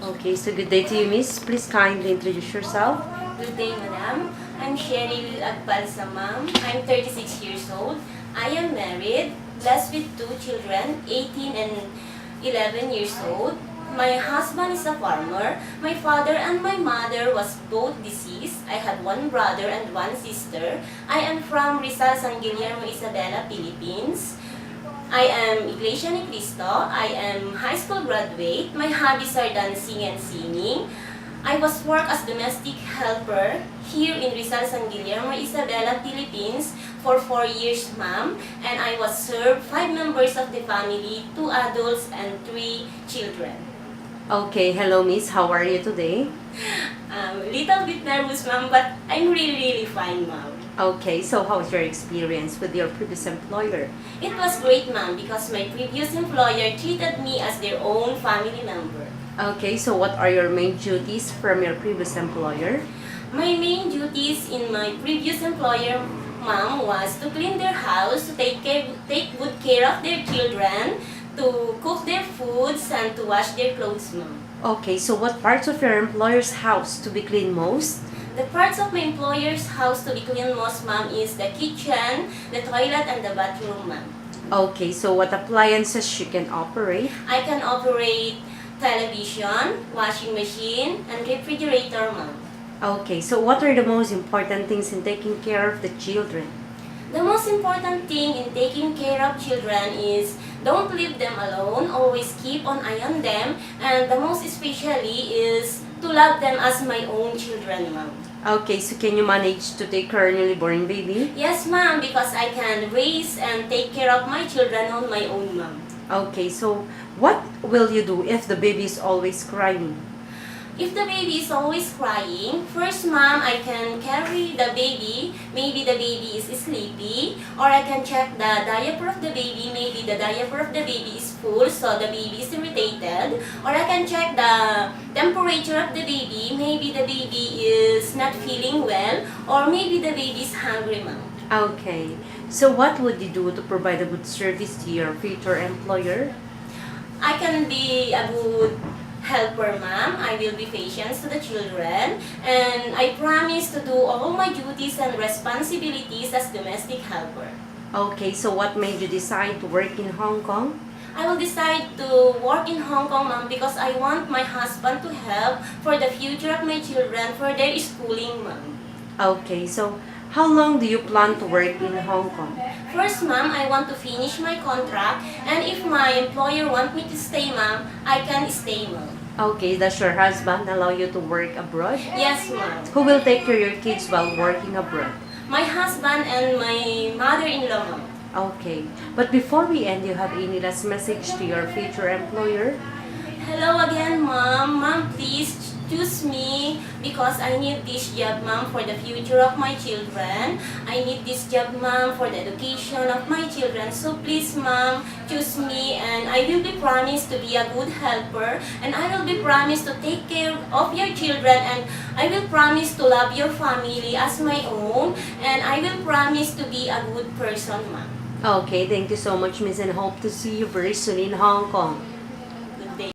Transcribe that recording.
Okay, so good day to you, Miss. Please kindly introduce yourself. Good day, madam. I'm Cheryl Agbalsa, ma'am. I'm 36 years old. I am married, blessed with two children, 18 and 11 years old. My husband is a farmer. My father and my mother was both deceased. I had one brother and one sister. I am from Rizal, San Guillermo, Isabela, Philippines. I am Iglesia ni Cristo. I am high school graduate. My hobbies are dancing and singing. I was work as domestic helper here in Rizal, San Guillermo, Isabela, Philippines for 4 years, ma'am. And I was served 5 members of the family, 2 adults and 3 children. Okay, hello, Miss. How are you today? Little bit nervous, ma'am, but I'm really fine, ma'am. Okay, so how was your experience with your previous employer? It was great, ma'am, because my previous employer treated me as their own family member. Okay, so what are your main duties from your previous employer? My main duties in my previous employer, ma'am, was to clean their house, to take good care of their children, to cook their foods, and to wash their clothes, ma'am. Okay, so what parts of your employer's house to be cleaned most? The parts of my employer's house to be cleaned most, ma'am, is the kitchen, the toilet, and the bathroom, ma'am. Okay, so what appliances you can operate? I can operate television, washing machine, and refrigerator, ma'am. Okay, so what are the most important things in taking care of the children? The most important thing in taking care of children is don't leave them alone, always keep an eye on them, and the most especially is to love them as my own children, ma'am. Okay, so can you manage to take care of newly born baby? Yes, ma'am, because I can raise and take care of my children on my own, ma'am. Okay, so what will you do if the baby is always crying? If the baby is always crying, first, ma'am, I can carry the baby. Maybe the baby is sleepy. Or I can check the diaper of the baby. Maybe the diaper of the baby is full, so the baby is irritated. Or I can check the temperature of the baby. Maybe the baby is not feeling well. Or maybe the baby is hungry, ma'am. Okay, so what would you do to provide a good service to your future employer? I can be a good helper, ma'am. I will be patient to the children, and I promise to do all my duties and responsibilities as domestic helper. Okay, so what made you decide to work in Hong Kong? I will decide to work in Hong Kong, ma'am, because I want my husband to help for the future of my children for their schooling, ma'am. Okay, so how long do you plan to work in Hong Kong? First, ma'am, I want to finish my contract, and if my employer want me to stay, ma'am, I can stay, ma'am. Okay, does your husband allow you to work abroad? Yes, ma'am. Who will take care of your kids while working abroad? My husband and my mother-in-law, ma'am. Okay, but before we end, you have any last message to your future employer? Hello again, ma'am. Ma'am, please choose me because I need this job, ma'am, for the future of my children. I need this job, ma'am, for the education of my children. So please, ma'am, choose me, and I will be promised to be a good helper, and I will be promised to take care of your children, and I will promise to love your family as my own, and I will promise to be a good person, ma'am. Okay, thank you so much, Miss, and hope to see you very soon in Hong Kong.